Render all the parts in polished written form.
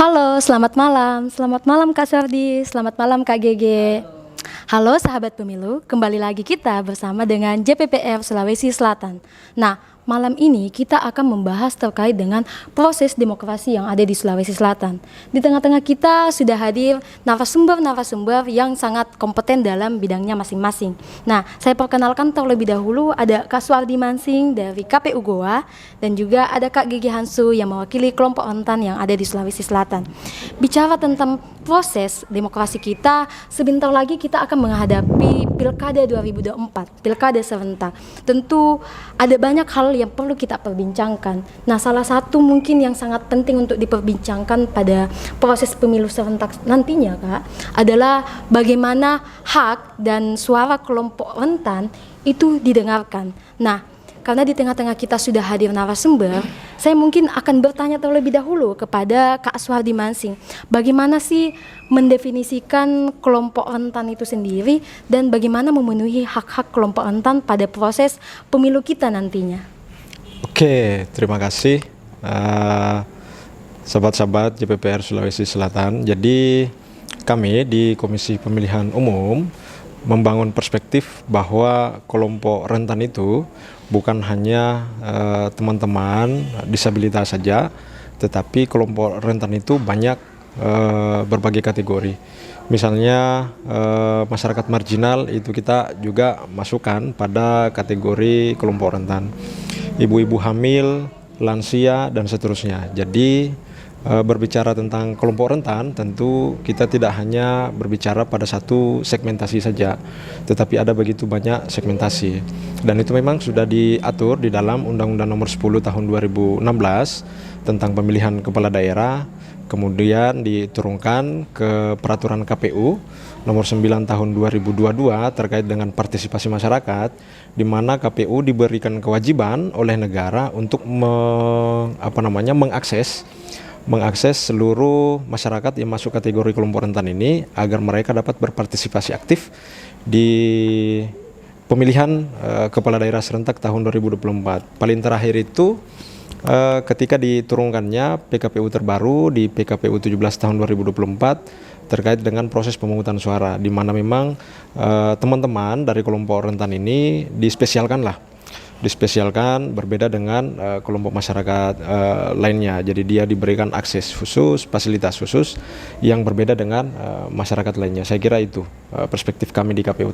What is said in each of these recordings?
Halo, selamat malam. Selamat malam Kak Sardi, selamat malam Kak GG. Halo sahabat pemilu, kembali lagi kita bersama dengan JPPR Sulawesi Selatan. Nah, malam ini kita akan membahas terkait dengan proses demokrasi yang ada di Sulawesi Selatan. Di tengah-tengah kita sudah hadir narasumber-narasumber yang sangat kompeten dalam bidangnya masing-masing. Nah, saya perkenalkan terlebih dahulu ada Kak Suardi Mansing dari KPU Goa dan juga ada Kak Gigi Hansu yang mewakili kelompok rentan yang ada di Sulawesi Selatan. Bicara tentang proses demokrasi kita, sebentar lagi kita akan menghadapi Pilkada 2024, Pilkada serentak. Tentu ada banyak hal yang perlu kita perbincangkan. Nah, salah satu mungkin yang sangat penting untuk diperbincangkan pada proses pemilu serentak nantinya, Kak, adalah bagaimana hak dan suara kelompok rentan itu didengarkan. Nah, karena di tengah-tengah kita sudah hadir narasumber, saya mungkin akan bertanya terlebih dahulu kepada Kak Suardi Mansing. Bagaimana sih mendefinisikan kelompok rentan itu sendiri dan bagaimana memenuhi hak-hak kelompok rentan pada proses pemilu kita nantinya? Oke, terima kasih sahabat-sahabat JPPR Sulawesi Selatan. Jadi kami di Komisi Pemilihan Umum membangun perspektif bahwa kelompok rentan itu bukan hanya teman-teman disabilitas saja, tetapi kelompok rentan itu banyak berbagai kategori. Misalnya masyarakat marginal itu kita juga masukkan pada kategori kelompok rentan. Ibu-ibu hamil, lansia, dan seterusnya. Jadi berbicara tentang kelompok rentan, tentu kita tidak hanya berbicara pada satu segmentasi saja, tetapi ada begitu banyak segmentasi. Dan itu memang sudah diatur di dalam Undang-Undang Nomor 10 Tahun 2016 tentang pemilihan kepala daerah, kemudian diturunkan ke Peraturan KPU Nomor 9 Tahun 2022 terkait dengan partisipasi masyarakat, di mana KPU diberikan kewajiban oleh negara untuk mengakses seluruh masyarakat yang masuk kategori kelompok rentan ini agar mereka dapat berpartisipasi aktif di pemilihan kepala daerah serentak tahun 2024. Paling terakhir itu ketika diturunkannya PKPU terbaru di PKPU 17 tahun 2024 terkait dengan proses pemungutan suara, di mana memang teman-teman dari kelompok rentan ini dispesialkan berbeda dengan kelompok masyarakat lainnya. Jadi dia diberikan akses khusus, fasilitas khusus yang berbeda dengan masyarakat lainnya. Saya kira itu perspektif kami di KPU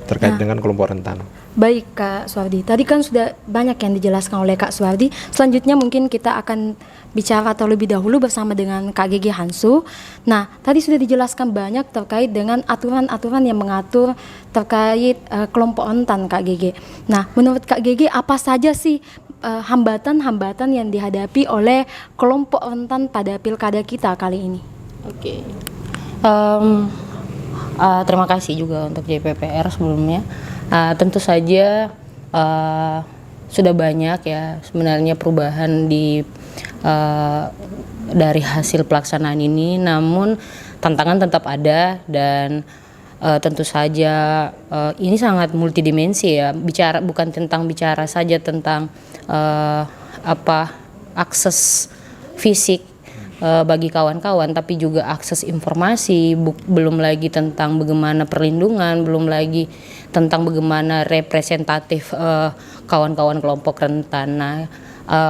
terkait dengan kelompok rentan. Baik Kak Suardi, tadi kan sudah banyak yang dijelaskan oleh Kak Suardi. Selanjutnya mungkin kita akan bicara terlebih dahulu bersama dengan Kak Gigi Hansu. Nah, tadi sudah dijelaskan banyak terkait dengan aturan-aturan yang mengatur terkait kelompok rentan Kak Gigi. Nah, menurut Kak Gigi apa saja sih hambatan-hambatan yang dihadapi oleh kelompok rentan pada pilkada kita kali ini? Oke. Terima kasih juga untuk JPPR sebelumnya. Tentu saja sudah banyak ya sebenarnya perubahan dari hasil pelaksanaan ini, namun tantangan tetap ada dan tentu saja ini sangat multidimensi ya. Bukan bicara saja tentang akses fisik bagi kawan-kawan, tapi juga akses informasi, belum lagi tentang bagaimana perlindungan, belum lagi tentang bagaimana representatif kawan-kawan kelompok rentan. Nah,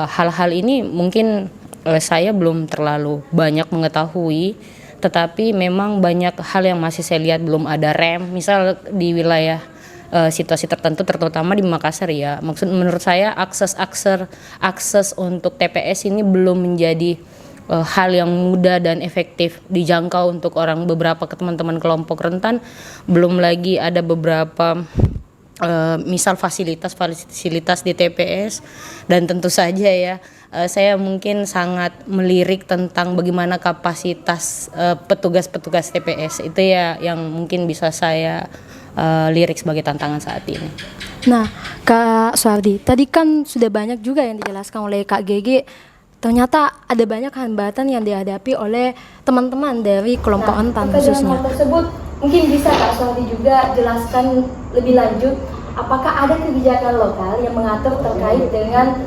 hal-hal ini mungkin saya belum terlalu banyak mengetahui, tetapi memang banyak hal yang masih saya lihat belum ada rem, misal di wilayah situasi tertentu, terutama di Makassar ya. Menurut saya akses untuk TPS ini belum menjadi hal yang mudah dan efektif dijangkau untuk beberapa teman-teman kelompok rentan. Belum lagi ada beberapa misal fasilitas di TPS, dan tentu saja ya saya mungkin sangat melirik tentang bagaimana kapasitas petugas-petugas TPS itu ya yang mungkin bisa saya lirik sebagai tantangan saat ini. Nah, Kak Suardi, tadi kan sudah banyak juga yang dijelaskan oleh Kak GG. Ternyata ada banyak hambatan yang dihadapi oleh teman-teman dari kelompok rentan khususnya. Hal tersebut mungkin bisa Kak Suardi juga jelaskan lebih lanjut, apakah ada kebijakan lokal yang mengatur terkait dengan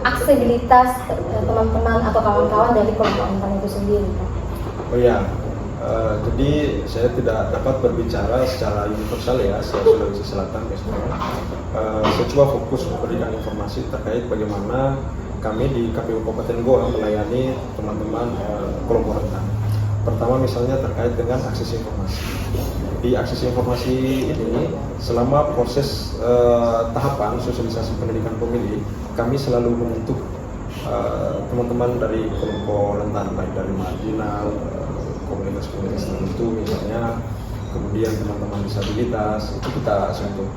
aksesibilitas teman-teman atau kawan-kawan dari kelompok rentan itu sendiri, Kak? Oh iya, jadi saya tidak dapat berbicara secara universal ya, Sulawesi Selatan misalnya. Saya coba fokus memberikan informasi terkait bagaimana kami di KPU Kabupaten Goa melayani teman-teman kelompok rentan. Pertama misalnya terkait dengan akses informasi. Di akses informasi ini, selama proses tahapan sosialisasi pendidikan pemilih, kami selalu membentuk teman-teman dari kelompok rentan, baik dari marginal, komunitas-komunitas tertentu misalnya, kemudian teman-teman disabilitas, itu kita sentuh.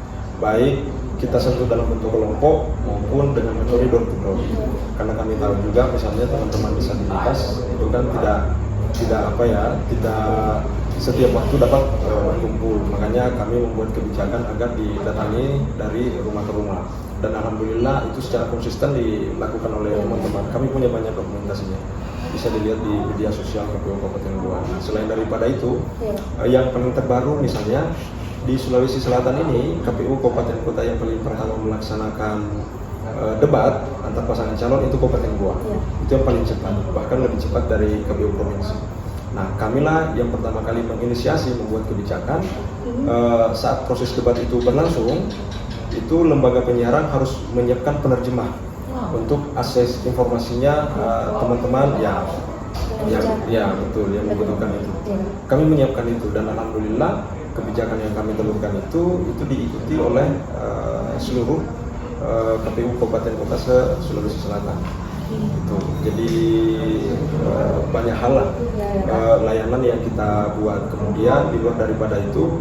Baik kita sentuh dalam bentuk kelompok maupun dengan metode door to door. Karena kami tahu juga misalnya teman-teman disabilitas itu kan tidak setiap waktu dapat berkumpul. Makanya kami membuat kebijakan agar didatangi dari rumah ke rumah. Dan alhamdulillah itu secara konsisten dilakukan oleh teman-teman. Kami punya banyak dokumentasinya. Bisa dilihat di media sosial KPU Kabupaten Goa. Nah, selain daripada itu, yang paling terbaru misalnya di Sulawesi Selatan ini, KPU Kabupaten Kota yang paling pertama melaksanakan debat antar pasangan calon itu Kabupaten Goa. Itu yang paling cepat, bahkan lebih cepat dari KPU provinsi. Nah, kamilah yang pertama kali menginisiasi membuat kebijakan saat proses debat itu berlangsung, itu lembaga penyiaran harus menyiapkan penerjemah untuk akses informasinya teman-teman ya betul yang membutuhkan itu. Kami menyiapkan itu dan alhamdulillah kebijakan yang kami telurkan itu diikuti oleh seluruh KPU Kabupaten Kota Sulawesi Selatan. Itu jadi banyak hal lah layanan yang kita buat. Kemudian di luar daripada itu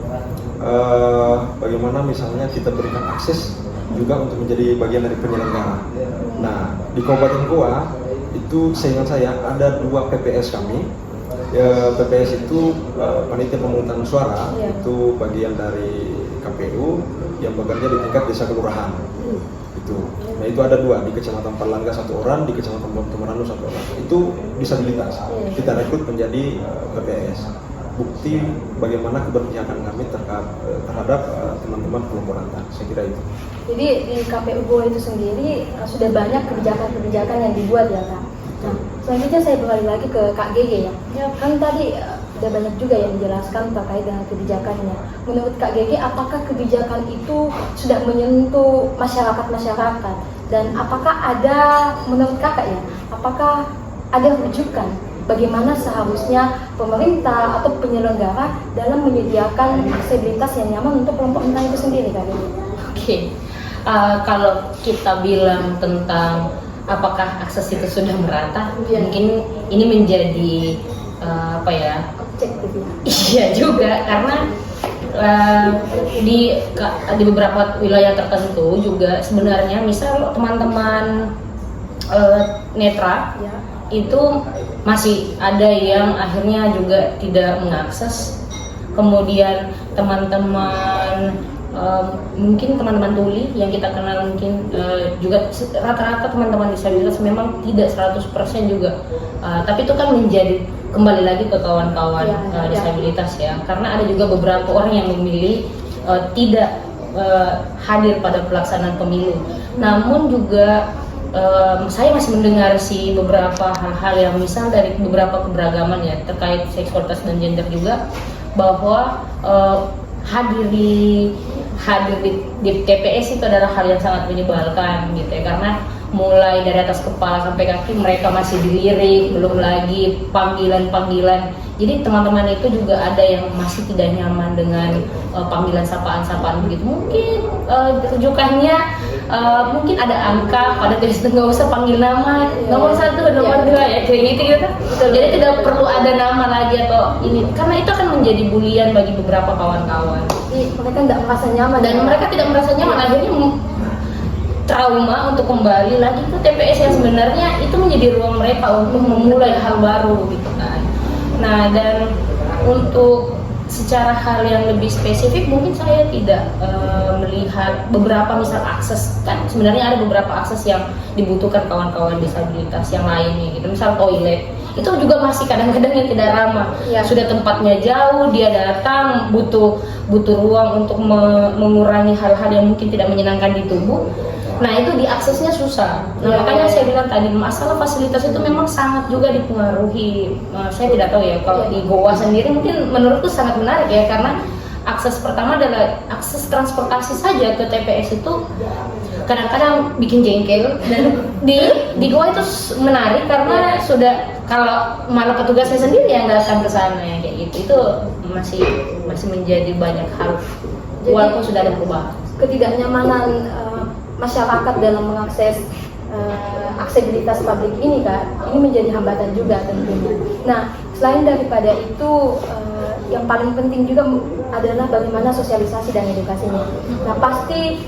bagaimana misalnya kita berikan akses juga untuk menjadi bagian dari penyelenggara. Nah, di Kabupaten Goa itu seingat saya ada 2 PPS kami. PPS itu panitia pemungutan suara, itu bagian dari KPU yang bekerja di tingkat desa kelurahan. Itu. Nah, itu ada 2 di Kecamatan Palangga 1 orang, di Kecamatan Temeranu 1 orang. Itu disabilitas. Kita rekrut menjadi PPS. Bukti bagaimana keberpihakan kami terhadap teman-teman kelompok rentan. Saya kira itu. Jadi di KPU Goa itu sendiri sudah banyak kebijakan-kebijakan yang dibuat ya, Kak. Nah, selanjutnya saya kembali lagi ke Kak Gege ya. Kan tadi udah banyak juga yang dijelaskan terkait dengan kebijakannya. Menurut Kak Gege, apakah kebijakan itu sudah menyentuh masyarakat-masyarakat? Dan apakah ada, menurut Kakak ya, apakah ada rujukan bagaimana seharusnya pemerintah atau penyelenggara dalam menyediakan aksesibilitas yang nyaman untuk kelompok rentan itu sendiri, Kak Gege? Oke. Kalau kita bilang tentang apakah akses itu sudah merata, mungkin ini menjadi objektif ya. Iya juga, karena di beberapa wilayah tertentu juga sebenarnya misal teman-teman netra itu masih ada yang akhirnya juga tidak mengakses. Kemudian teman-teman mungkin teman-teman tuli yang kita kenal mungkin juga rata-rata teman-teman disabilitas memang tidak 100% juga, tapi itu kan menjadi kembali lagi ke kawan-kawan disabilitas ya, karena ada juga beberapa orang yang memilih tidak hadir pada pelaksanaan pemilu. Namun juga saya masih mendengar sih beberapa hal-hal yang misal dari beberapa keberagaman ya terkait seksualitas dan gender juga, bahwa hadir di TPS itu adalah hal yang sangat menyebalkan gitu ya, karena mulai dari atas kepala sampai kaki mereka masih dilirik, belum lagi panggilan-panggilan. Jadi teman-teman itu juga ada yang masih tidak nyaman dengan panggilan sapaan-sapaan begitu. Mungkin rujukannya mungkin ada angka pada tulis nggak usah panggil nama, nomor 1, nomor 2 ya kayak gitu. Jadi tidak perlu ada nama lagi atau ini, karena itu akan menjadi bulian bagi beberapa kawan-kawan. Mereka tidak merasa nyaman dan mereka tidak merasa nyaman, akhirnya trauma untuk kembali lagi ke TPS yang sebenarnya itu menjadi ruang mereka untuk memulai hal baru gitu kan. Nah, dan untuk secara hal yang lebih spesifik mungkin saya tidak melihat beberapa misal akses, kan sebenarnya ada beberapa akses yang dibutuhkan kawan-kawan disabilitas yang lainnya gitu, misal toilet itu juga masih kadang-kadang yang tidak ramah sudah tempatnya jauh, dia datang butuh ruang untuk mengurangi hal-hal yang mungkin tidak menyenangkan di tubuh. Nah itu diaksesnya susah. Nah makanya saya bilang tadi masalah fasilitas itu memang sangat juga dipengaruhi. Saya tidak tahu ya kalau di Goa sendiri mungkin menurutku sangat menarik ya, karena akses pertama adalah akses transportasi saja ke TPS itu kadang-kadang bikin jengkel, dan di Goa itu menarik karena sudah, kalau malah petugasnya sendiri yang datang ke sana ya kayak gitu, itu masih menjadi banyak hal. Jadi, walaupun sudah ada perubahan. Ketidaknyamanan masyarakat dalam mengakses aksesibilitas publik ini Kak, ini menjadi hambatan juga tentunya. Nah, selain daripada itu yang paling penting juga adalah bagaimana sosialisasi dan edukasinya. Nah, pasti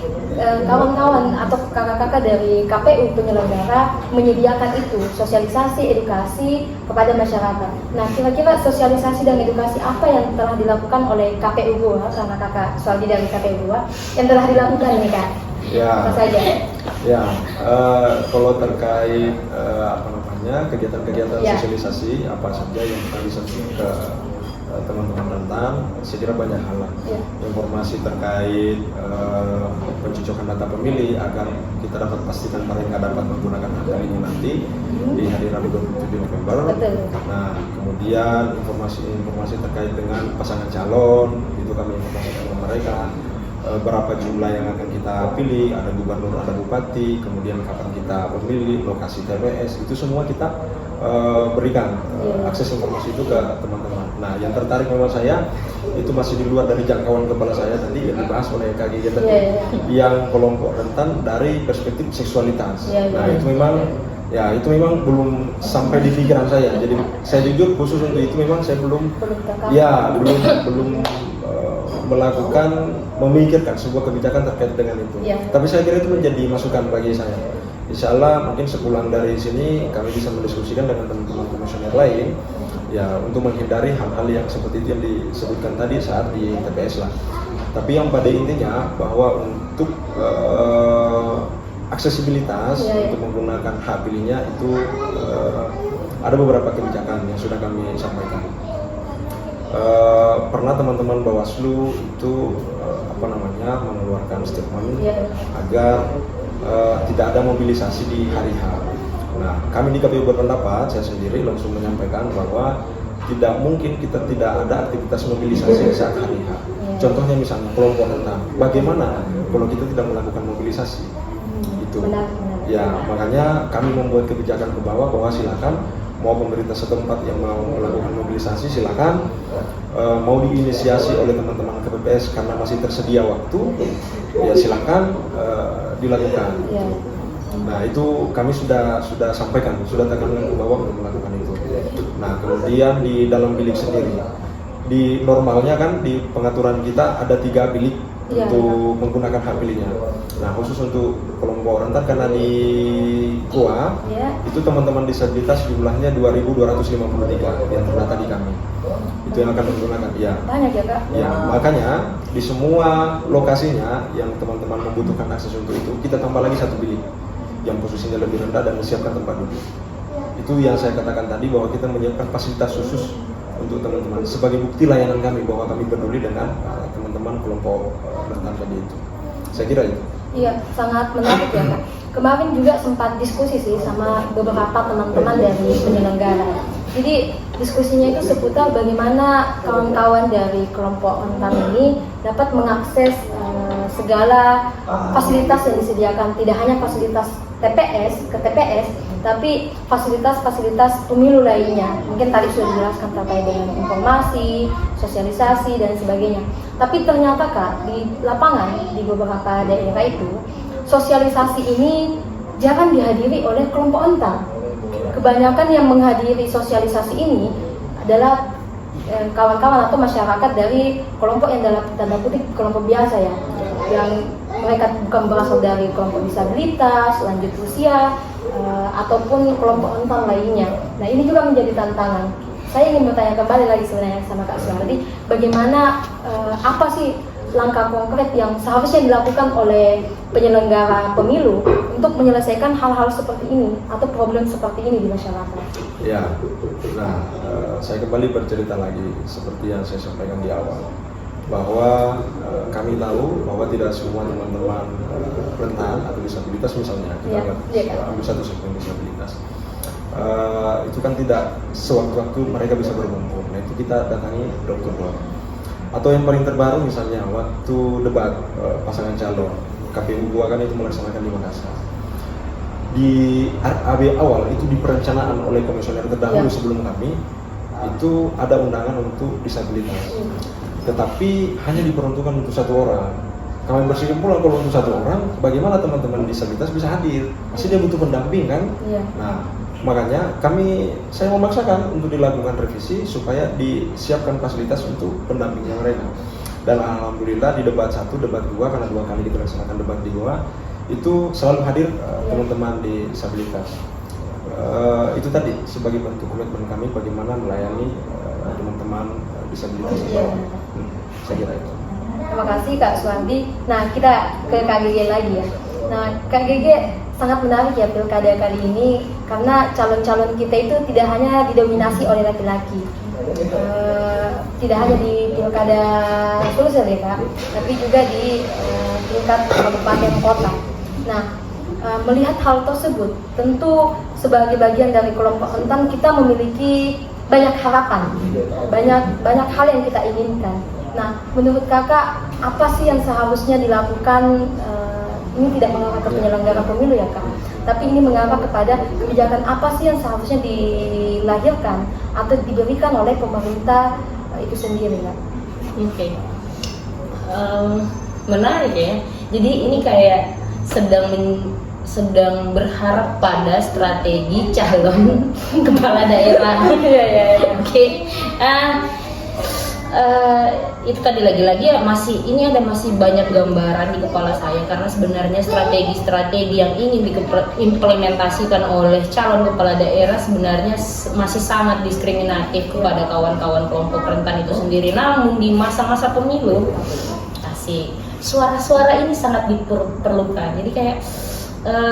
kawan-kawan atau kakak-kakak dari KPU penyelenggara menyediakan itu, sosialisasi, edukasi kepada masyarakat. Nah, kira-kira sosialisasi dan edukasi apa yang telah dilakukan oleh KPU Goa, karena kakak Sualdi dari KPU Goa, yang telah dilakukan ini Kak? Ya, Apa saja? ya. Kalau terkait kegiatan-kegiatan Ya. sosialisasi apa saja yang kami sampaikan ke teman-teman rentan, saya kira banyak hal lah. Ya. Informasi terkait pencocokan data pemilih agar kita dapat pastikan mereka dapat menggunakan hak pilihnya nanti di hari Rabu 27 November. Betul. Nah, kemudian informasi terkait dengan pasangan calon itu kami informasikan ke mereka. Berapa jumlah yang akan kita pilih, ada gubernur, ada bupati, kemudian kapan kita memilih, lokasi TPS, itu semua kita berikan akses informasi itu ke teman-teman. Nah, yang tertarik memang saya itu masih di luar dari jangkauan kepala saya tadi yang dibahas oleh Kak Gigi tadi, yang kelompok rentan dari perspektif seksualitas. Nah, itu memang belum sampai di pikiran saya. Jadi saya jujur khusus untuk itu memang saya belum memikirkan sebuah kebijakan terkait dengan itu. Tapi saya kira itu menjadi masukan bagi saya. Insya Allah mungkin sepulang dari sini kami bisa mendiskusikan dengan teman-teman komisioner lain ya untuk menghindari hal-hal yang seperti itu yang disebutkan tadi saat di TPS lah. Tapi yang pada intinya bahwa untuk aksesibilitas untuk menggunakan hak pilihnya itu ada beberapa kebijakan yang sudah kami sampaikan. Pernah teman-teman Bawaslu itu mengeluarkan statement agar tidak ada mobilisasi di hari H. Nah, kami di KPU berpendapat, saya sendiri langsung menyampaikan bahwa tidak mungkin kita tidak ada aktivitas mobilisasi saat hari H. Contohnya misalnya kelompok rentan, bagaimana kalau kita tidak melakukan mobilisasi? Itu. Ya, makanya kami membuat kebijakan ke bawah bahwa silakan mau pemerintah setempat yang mau melakukan mobilisasi silakan, mau diinisiasi oleh teman-teman KPPS karena masih tersedia waktu, ya silakan dilakukan. Nah, itu kami sudah sampaikan, sudah tekankan ke bawah untuk melakukan itu. Nah, kemudian di dalam bilik sendiri, di normalnya kan di pengaturan kita ada 3 bilik untuk menggunakan hak pilihnya. Nah, khusus untuk kelompok rentan karena di Goa itu teman-teman disabilitas jumlahnya 2.253 yang terdata di kami. Itu yang akan menggunakan. Ya. Banyak ya Kak? Ya, makanya di semua lokasinya yang teman-teman membutuhkan akses untuk itu, kita tambah lagi 1 bilik yang posisinya lebih rendah dan menyiapkan tempat duduk. Itu yang saya katakan tadi bahwa kita menyiapkan fasilitas khusus untuk teman-teman sebagai bukti layanan kami bahwa kami peduli dengan teman-teman kelompok rentan tadi itu. Saya kira itu. Iya, sangat menarik ya Kak. Kemarin juga sempat diskusi sih sama beberapa teman-teman dari penyelenggara. Jadi diskusinya itu seputar bagaimana kawan-kawan dari kelompok rentan ini dapat mengakses segala fasilitas yang disediakan, tidak hanya fasilitas TPS ke TPS, tapi fasilitas-fasilitas pemilu lainnya. Mungkin tadi sudah dijelaskan terkait dengan informasi, sosialisasi dan sebagainya. Tapi ternyata Kak, di lapangan di beberapa daerah itu sosialisasi ini jarang dihadiri oleh kelompok rentan. Kebanyakan yang menghadiri sosialisasi ini adalah kawan-kawan atau masyarakat dari kelompok yang dalam tanda kutip kelompok biasa ya, yang mereka bukan berasal dari kelompok disabilitas, lanjut usia, ataupun kelompok rentan lainnya. Nah, ini juga menjadi tantangan. Saya ingin bertanya kembali lagi sebenarnya sama Kak Suardi, bagaimana apa sih langkah konkret yang seharusnya dilakukan oleh penyelenggara pemilu untuk menyelesaikan hal-hal seperti ini atau problem seperti ini di masyarakat? Ya, nah saya kembali bercerita lagi seperti yang saya sampaikan di awal. bahwa kami tahu bahwa tidak semua teman-teman rentan atau disabilitas misalnya, kita ambil satu segmen disabilitas, itu kan tidak sewaktu-waktu mereka bisa berkumpul. Nah itu kita datangi door-to-door. Atau yang paling terbaru misalnya waktu debat pasangan calon, KPU 2 kan itu melaksanakan di Makassar. Di RAB awal itu diperencanaan oleh komisioner terdahulu sebelum kami, itu ada undangan untuk disabilitas. Tetapi hanya diperuntukkan untuk satu orang. Kami berkesimpulan kalau untuk satu orang, bagaimana teman-teman disabilitas bisa hadir? Pasti dia butuh pendamping kan? Nah, makanya saya memaksakan untuk dilakukan revisi supaya disiapkan fasilitas untuk pendampingnya mereka. Dan alhamdulillah di debat 1, debat 2, karena 2 kali kita laksanakan debat di Goa, itu selalu hadir teman-teman disabilitas. Itu tadi sebagai bentuk komitmen kami bagaimana melayani teman-teman disabilitas. Saya kira itu. Terima kasih Kak Suwardi. Nah kita ke Kak Gege lagi ya. Nah Kak Gege sangat menarik ya pilkada kali ini karena calon-calon kita itu tidak hanya didominasi oleh laki-laki. Tidak hanya di pilkada Sulsel ya Kak, tapi juga di tingkat kabupaten kota. Nah melihat hal tersebut, tentu sebagai bagian dari kelompok rentan kita memiliki banyak harapan, banyak hal yang kita inginkan. Nah, menurut Kakak, apa sih yang seharusnya dilakukan? Ini tidak mengarah ke penyelenggara pemilu ya Kak, tapi ini mengarah kepada kebijakan apa sih yang seharusnya dilahirkan atau diberikan oleh pemerintah itu sendiri Kak? Oke. Menarik ya. Jadi ini kayak sedang berharap pada strategi calon kepala daerah. Oke. Itu tadi lagi-lagi ya masih banyak gambaran di kepala saya karena sebenarnya strategi-strategi yang ingin diimplementasikan oleh calon kepala daerah sebenarnya masih sangat diskriminatif kepada kawan-kawan kelompok rentan itu sendiri. Namun di masa-masa pemilu suara-suara ini sangat diperlukan. Jadi kayak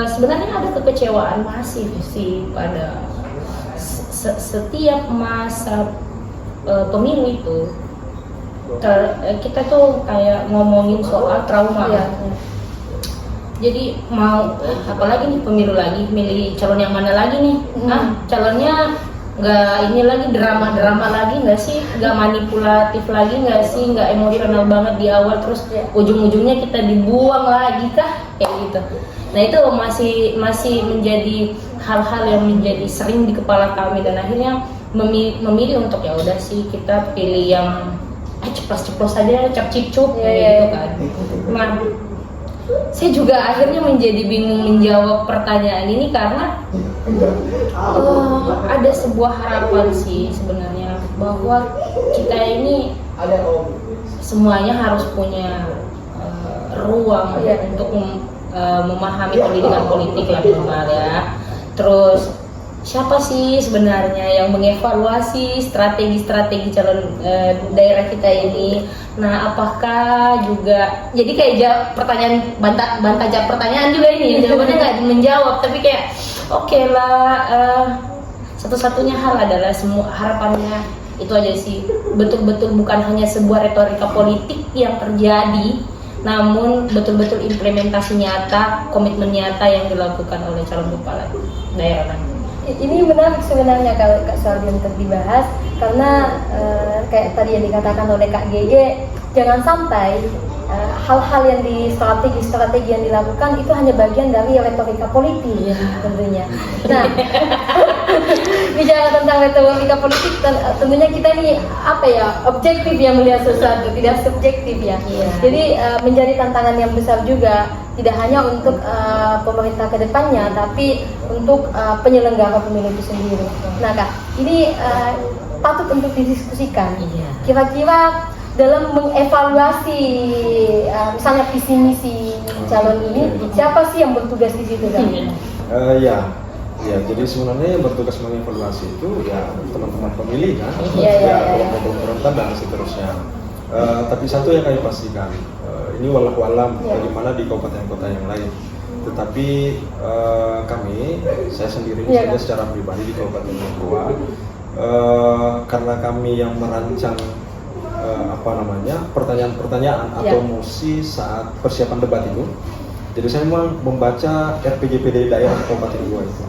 sebenarnya ada kekecewaan masif sih pada setiap masa pemilu itu. Kita tuh kayak ngomongin soal trauma ya. Jadi mau apalagi nih pemilu lagi, milih calon yang mana lagi nih? Calonnya nggak ini lagi drama lagi nggak sih? Nggak manipulatif lagi nggak sih? Nggak emosional banget di awal terus ujung-ujungnya kita dibuang lagi kah? Kayak gitu. Nah itu masih menjadi hal-hal yang menjadi sering di kepala kami dan akhirnya memilih untuk ya udah sih kita pilih yang ceplos-ceplos aja, cap-cip-cup kayak gitu kan. Nah, saya juga akhirnya menjadi bingung menjawab pertanyaan ini karena ada sebuah harapan sih sebenarnya bahwa kita ini semuanya harus punya ruang untuk memahami pendidikan politik lah minimal ya. Terus siapa sih sebenarnya yang mengevaluasi strategi-strategi calon daerah kita ini? Nah, apakah juga jadi kayak pertanyaan bantah jawab pertanyaan juga ini jawabannya nggak menjawab tapi kayak oke lah satu-satunya hal adalah semua harapannya itu aja sih betul-betul bukan hanya sebuah retorika politik yang terjadi namun betul-betul implementasi nyata, komitmen nyata yang dilakukan oleh calon kepala daerah. Ini menarik sebenarnya kalau Kak Suwardi untuk dibahas karena kayak tadi yang dikatakan oleh Kak Gege, jangan sampai hal-hal yang di strategi yang dilakukan itu hanya bagian dari retorika politik tentunya. Nah, bicara tentang retorika politik tentunya kita ini objektif yang melihat sesuatu, tidak subjektif ya. Jadi menjadi tantangan yang besar juga tidak hanya untuk pemerintah ke depannya tapi untuk penyelenggara pemilu itu sendiri. Nah Kak, ini patut untuk didiskusikan. Kira-kira dalam mengevaluasi misalnya visi misi calon ini siapa sih yang bertugas di situ Kak? Ya, jadi sebenarnya yang bertugas mengevaluasi itu ya teman-teman pemilih kan, kelompok rentan dan seterusnya. Tapi satu yang kami pastikan, ini walau-walam bagaimana di kabupaten kota yang lain. Tetapi saya sendiri saja secara pribadi di Kabupaten Goa, karena kami yang merancang pertanyaan atau mosi saat persiapan debat itu. Jadi saya memang membaca RPJPD daerah Kabupaten Goa itu.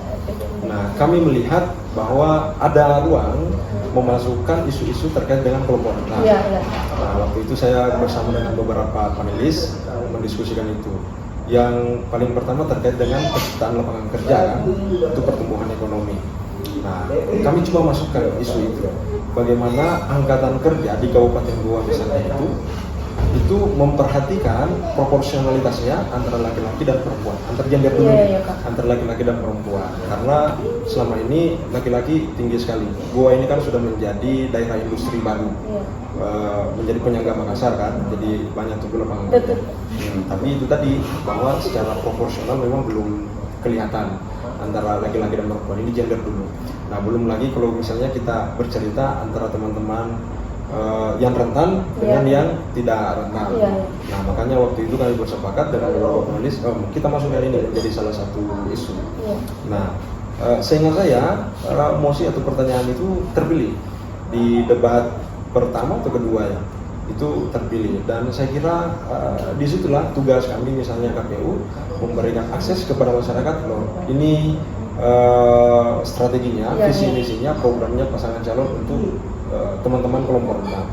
Nah, kami melihat bahwa ada ruang memasukkan isu-isu terkait dengan kelompok rentan. Nah, waktu itu saya bersama dengan beberapa panelis mendiskusikan itu. Yang paling pertama terkait dengan penciptaan lapangan kerja kan, untuk pertumbuhan ekonomi. Nah, kami coba masukkan isu itu. Bagaimana angkatan kerja di Kabupaten Goa misalnya itu memperhatikan proporsionalitasnya antara laki-laki dan perempuan, antar gender dulu, antara laki-laki dan perempuan. Karena selama ini laki-laki tinggi sekali. Goa ini kan sudah menjadi daerah industri baru, menjadi penyangga Makassar kan, jadi banyak tuh lapangan kerja. Tapi itu tadi bahwa secara proporsional memang belum kelihatan antara laki-laki dan perempuan. Ini gender dulu. Nah, belum lagi kalau misalnya kita bercerita antara teman-teman yang rentan dengan yang tidak rentan. Nah, makanya waktu itu kami bersepakat dengan beberapa panelis, kita masukkan ini menjadi salah satu isu. Nah, seingat saya mosi atau pertanyaan itu terpilih di debat pertama atau kedua ya, itu terpilih. Dan saya kira disitulah tugas kami misalnya KPU memberikan akses kepada masyarakat loh. Ini strateginya, visi misinya, programnya pasangan calon untuk teman-teman kelompok rentan,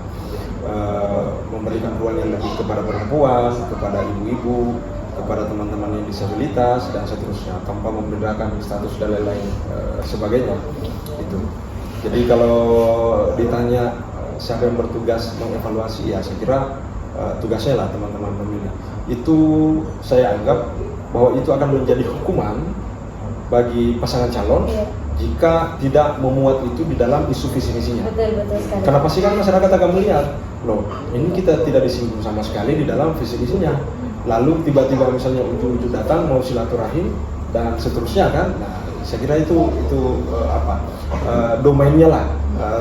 memberikan ruang yang lebih kepada perempuan, kepada ibu-ibu, kepada teman-teman yang disabilitas dan seterusnya, tanpa membedakan status dan lain-lain sebagainya. Itu. Jadi kalau ditanya siapa yang bertugas mengevaluasi, ya saya kira tugasnya lah teman-teman pemilih. Itu saya anggap bahwa itu akan menjadi hukuman bagi pasangan calon jika tidak memuat itu di dalam isu visi misinya. Betul sekali. Kenapa sih kan masyarakat akan melihat, loh ini kita tidak disinggung sama sekali di dalam visi misinya. Lalu tiba-tiba misalnya ujung-ujung datang mau silaturahim dan seterusnya kan. Nah, saya kira itu domainnya lah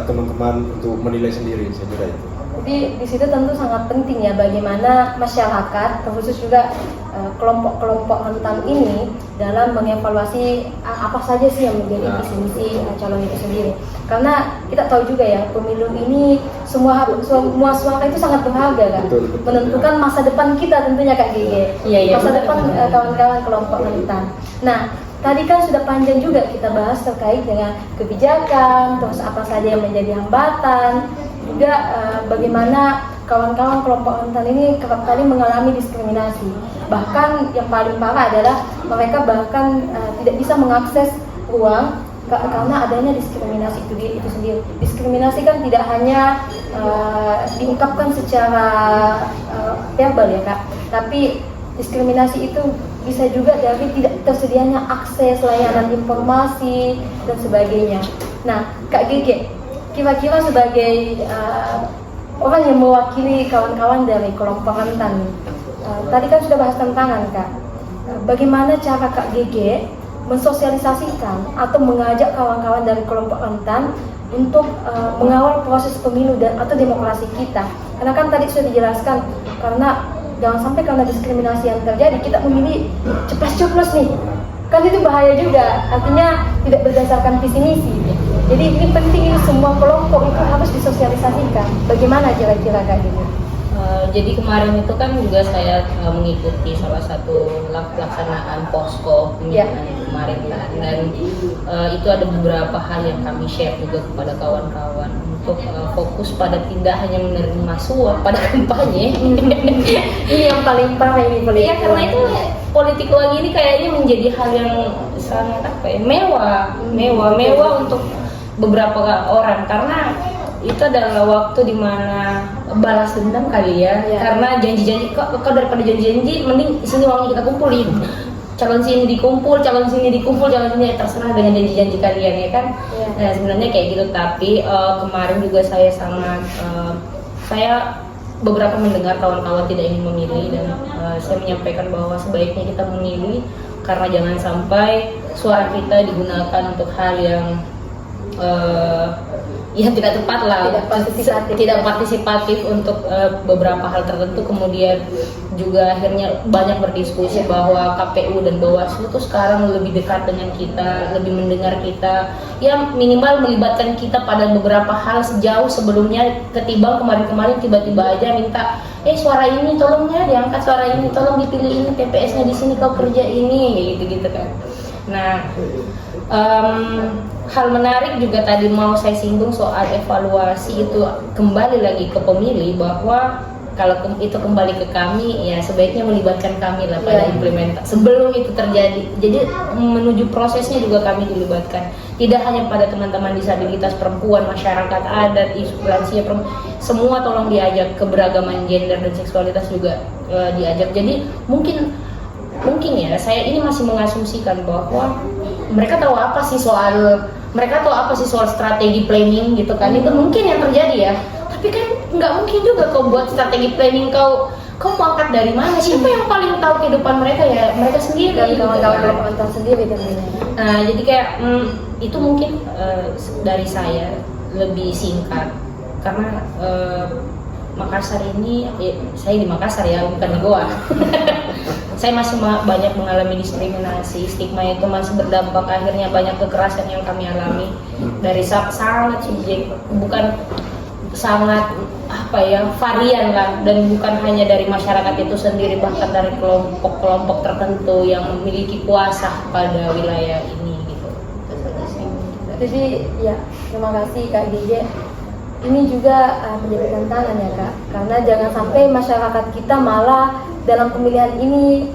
teman-teman untuk menilai sendiri, saya kira itu. Jadi di situ tentu sangat penting ya bagaimana masyarakat, terkhusus juga kelompok-kelompok rentan ini dalam mengevaluasi apa saja sih yang menjadi visi misi calon itu sendiri. Karena kita tahu juga ya pemilu ini semua suara itu sangat berharga kan, betul, menentukan masa depan kita tentunya Kak Gege, masa depan kawan-kawan kelompok rentan. Nah, tadi kan sudah panjang juga kita bahas terkait dengan kebijakan, terus apa saja yang menjadi hambatan, juga bagaimana kawan-kawan kelompok rentan ini kerap kali mengalami diskriminasi. Bahkan yang paling parah adalah mereka bahkan tidak bisa mengakses ruang karena adanya diskriminasi itu sendiri. Diskriminasi kan tidak hanya diungkapkan secara verbal ya Kak, tapi diskriminasi itu bisa juga dari tidak tersedianya akses layanan informasi dan sebagainya. Nah, Kak Gege, kira-kira sebagai orang yang mewakili kawan-kawan dari kelompok rentan, tadi kan sudah bahas tantangan Kak. Bagaimana cara Kak Gege mensosialisasikan atau mengajak kawan-kawan dari kelompok rentan untuk mengawal proses pemilu atau demokrasi kita? Karena kan tadi sudah dijelaskan, karena jangan sampai karena diskriminasi yang terjadi kita memilih ceplos-ceplos nih, kan itu bahaya juga, artinya tidak berdasarkan visi misi. Jadi ini penting, ini semua kelompok itu harus disosialisasikan. Bagaimana kira-kira Kak Gege? Jadi kemarin itu kan juga saya mengikuti salah satu pelaksanaan posko pemilihan kemarin kan, dan itu ada beberapa hal yang kami share juga kepada kawan-kawan untuk fokus pada tidak hanya menerima suap pada kampanye. Ini yang paling parah ini politik. Iya, karena itu politik lagi ini kayaknya menjadi hal yang sangat mewah untuk beberapa orang, karena itu adalah waktu dimana balas dendam kali ya. Karena janji-janji kok daripada janji-janji mending sini uangnya kita kumpulin, calon sini dikumpul, calon sini terserah dengan janji-janji kalian ya kan. Nah, sebenarnya kayak gitu. Tapi kemarin juga saya beberapa mendengar kawan-kawan tidak ingin memilih, dan saya menyampaikan bahwa sebaiknya kita memilih karena jangan sampai suara kita digunakan untuk hal yang tidak tepat lah, tidak partisipatif untuk beberapa hal tertentu, kemudian juga akhirnya banyak berdiskusi bahwa KPU dan Bawaslu tuh sekarang lebih dekat dengan kita, lebih mendengar kita, ya minimal melibatkan kita pada beberapa hal sejauh sebelumnya, ketimbang kemarin-kemarin tiba-tiba aja minta suara ini tolong ya diangkat, suara ini tolong dipilih, ini TPS-nya di sini kau kerja ini, gitu-gitu kan. Nah, hal menarik juga tadi mau saya singgung soal evaluasi itu, kembali lagi ke pemilih, bahwa kalau itu kembali ke kami, ya sebaiknya melibatkan kami lah pada implementasi sebelum itu terjadi. Jadi menuju prosesnya juga kami dilibatkan, tidak hanya pada teman-teman disabilitas, perempuan, masyarakat adat, isu lansia, semua tolong diajak, keberagaman gender dan seksualitas juga diajak. Jadi mungkin ya, saya ini masih mengasumsikan bahwa mereka tahu apa sih soal strategi planning gitu kan. Itu mungkin yang terjadi ya, tapi kan nggak mungkin juga kau buat strategi planning, kau mau angkat dari mana? Siapa yang paling tahu kehidupan mereka? Ya mereka sendiri dan kawan-kawan sendiri tentunya. Nah, jadi kayak itu mungkin dari saya lebih singkat, karena Makassar ini, saya di Makassar ya, bukan di Goa. Saya masih banyak mengalami diskriminasi, stigma itu masih berdampak, akhirnya banyak kekerasan yang kami alami dari sangat subjek, bukan sangat varian lah, dan bukan hanya dari masyarakat itu sendiri, bahkan dari kelompok-kelompok tertentu yang memiliki kuasa pada wilayah ini gitu. Jadi ya, terima kasih Kak Gege. Ini juga menjadi tantangan ya Kak, karena jangan sampai masyarakat kita malah dalam pemilihan ini,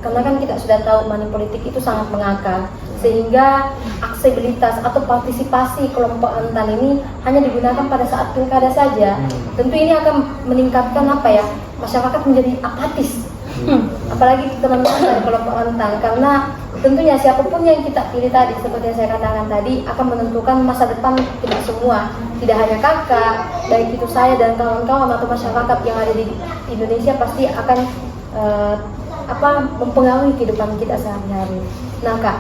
karena kan kita sudah tahu money politik itu sangat mengakar, sehingga aksesibilitas atau partisipasi kelompok rentan ini hanya digunakan pada saat pilkada saja. Tentu ini akan meningkatkan masyarakat menjadi apatis, apalagi teman-teman dari kelompok rentan, karena tentunya siapapun yang kita pilih tadi, seperti yang saya katakan tadi, akan menentukan masa depan kita semua, tidak hanya kakak, baik itu saya dan kawan-kawan atau masyarakat yang ada di Indonesia pasti akan mempengaruhi kehidupan kita sehari-hari. Nah Kak,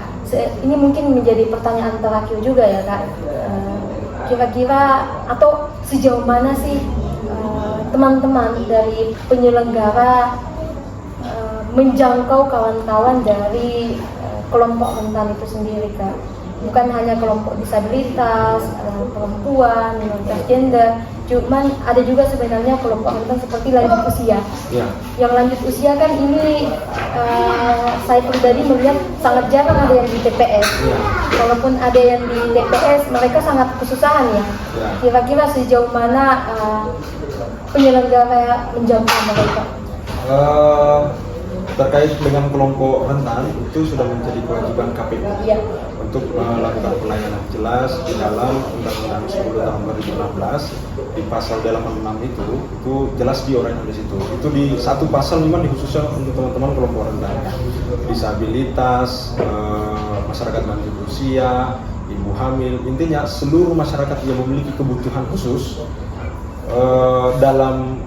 ini mungkin menjadi pertanyaan terakhir juga ya Kak. Kira-kira atau sejauh mana sih teman-teman dari penyelenggara menjangkau kawan-kawan dari kelompok rentan itu sendiri Kak? Bukan hanya kelompok disabilitas, perempuan, minoritas gender, cuman ada juga sebenarnya kelompok rentan seperti lanjut usia. Yang lanjut usia kan ini saya pribadi melihat sangat jarang ada yang di TPS. Walaupun ada yang di TPS, mereka sangat kesusahan ya. Kira-kira sejauh mana penyelenggara menjangkau mereka? Terkait dengan kelompok rentan, itu sudah menjadi kewajiban KPU untuk melakukan pelayanan jelas di dalam Undang-Undang 10 tahun 2016 di pasal 86 itu jelas diuraikan di situ. Itu di satu pasal memang dikhususkan untuk teman-teman kelompok rentan, disabilitas, masyarakat lanjut usia, ibu hamil, intinya seluruh masyarakat yang memiliki kebutuhan khusus dalam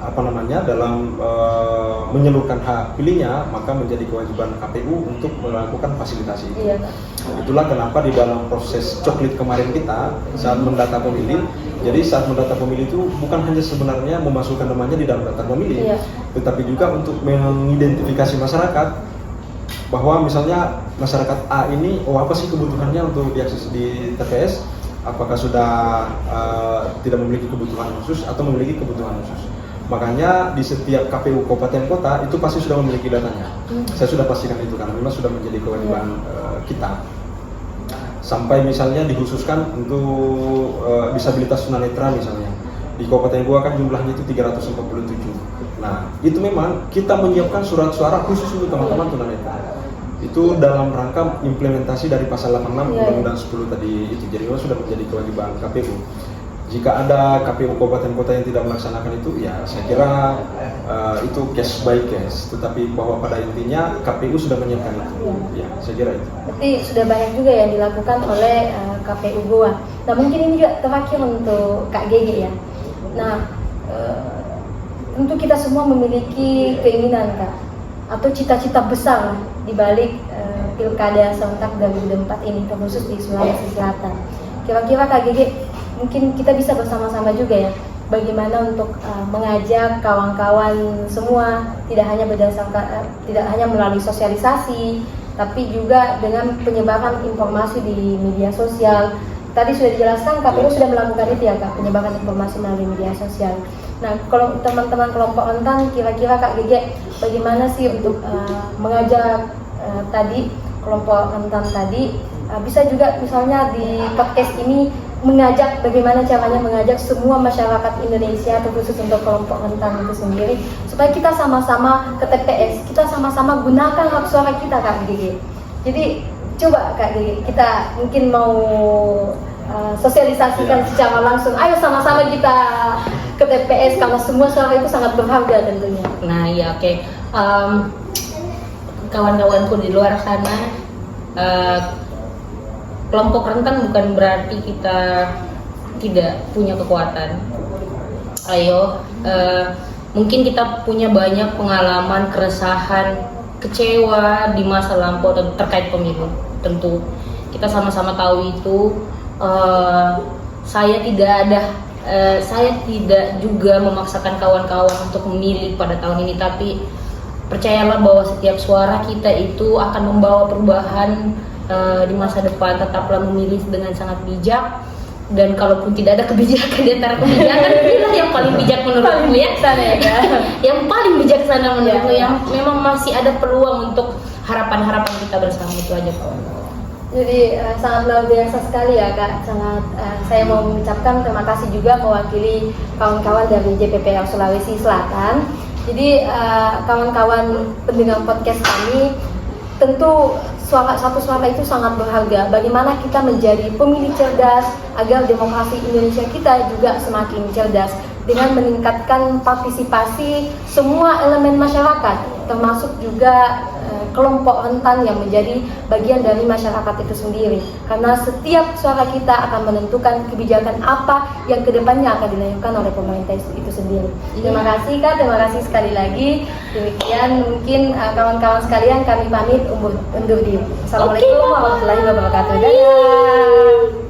menyalurkan hak pilihnya, maka menjadi kewajiban KPU untuk melakukan fasilitasi itu. Itulah kenapa di dalam proses coklit kemarin kita saat mendata pemilih, jadi saat mendata pemilih itu bukan hanya sebenarnya memasukkan namanya di dalam daftar pemilih, tetapi juga untuk mengidentifikasi masyarakat, bahwa misalnya masyarakat A ini, apa sih kebutuhannya untuk diakses di TPS, apakah sudah tidak memiliki kebutuhan khusus atau memiliki kebutuhan khusus. Makanya di setiap KPU kabupaten kota itu pasti sudah memiliki datanya. Saya sudah pastikan itu karena memang sudah menjadi kewajiban kita. Sampai misalnya dikhususkan untuk disabilitas tunanetra misalnya. Di Kabupaten Goa kan jumlahnya itu 347. Nah, itu memang kita menyiapkan surat suara khusus untuk teman-teman tunanetra. Itu dalam rangka implementasi dari pasal 86 Undang-Undang 10 tadi itu. Jadi memang sudah menjadi kewajiban KPU. Jika ada KPU kabupaten kota yang tidak melaksanakan itu, ya saya kira itu case by case. Tetapi bahwa pada intinya KPU sudah menyiapkan itu. Ya, saya kira itu. Berarti sudah banyak juga yang dilakukan oleh KPU Goa. Nah mungkin ini juga terakhir untuk Kak Gege ya. Nah tentu kita semua memiliki keinginan Kak, atau cita-cita besar di balik Pilkada serentak 2024 ini, terkhusus di Sulawesi Selatan. Kira-kira Kak Gege, mungkin kita bisa bersama-sama juga ya bagaimana untuk mengajak kawan-kawan semua tidak hanya melalui sosialisasi, tapi juga dengan penyebaran informasi di media sosial. Tadi sudah dijelaskan KPU sudah melakukan itu ya Kak, penyebaran informasi melalui media sosial. Nah, kalau teman-teman kelompok rentan, kira-kira Kak Gege bagaimana sih untuk mengajak tadi kelompok rentan tadi, bisa juga misalnya di podcast ini mengajak bagaimana caranya mengajak semua masyarakat Indonesia, terkhusus untuk kelompok rentan itu sendiri, supaya kita sama-sama ke TPS, kita sama-sama gunakan hak suara kita Kak Gege. Jadi coba Kak Gege, kita mungkin mau sosialisasikan secara langsung, ayo sama-sama kita ke TPS karena semua suara itu sangat berharga tentunya. Nah ya oke. Kawan-kawanku di luar sana, kelompok rentan bukan berarti kita tidak punya kekuatan. Ayo, mungkin kita punya banyak pengalaman, keresahan, kecewa di masa lampau terkait pemilu. Tentu kita sama-sama tahu itu. Saya tidak juga memaksakan kawan-kawan untuk memilih pada tahun ini, tapi percayalah bahwa setiap suara kita itu akan membawa perubahan di masa depan. Tetaplah memilih dengan sangat bijak, dan kalaupun tidak ada kebijakan di antara kebijakan, pilihlah yang paling bijak menurutmu ya. Yang paling bijaksana menurutmu, yang memang masih ada peluang untuk harapan-harapan kita bersama. Itu aja kawan. Jadi sangat luar biasa sekali ya Kak. Saya mau mengucapkan terima kasih juga mewakili kawan-kawan dari JPPR Sulawesi Selatan. Jadi kawan-kawan pendengar podcast kami, tentu satu suara itu sangat berharga. Bagaimana kita menjadi pemilih cerdas agar demokrasi Indonesia kita juga semakin cerdas dengan meningkatkan partisipasi semua elemen masyarakat, termasuk juga kelompok rentan yang menjadi bagian dari masyarakat itu sendiri. Karena setiap suara kita akan menentukan kebijakan apa yang kedepannya akan dilakukan oleh pemerintah itu sendiri. Terima kasih Kak, terima kasih sekali lagi. Demikian mungkin kawan-kawan sekalian, kami pamit undur diri. Assalamualaikum warahmatullahi wabarakatuh. Dadah.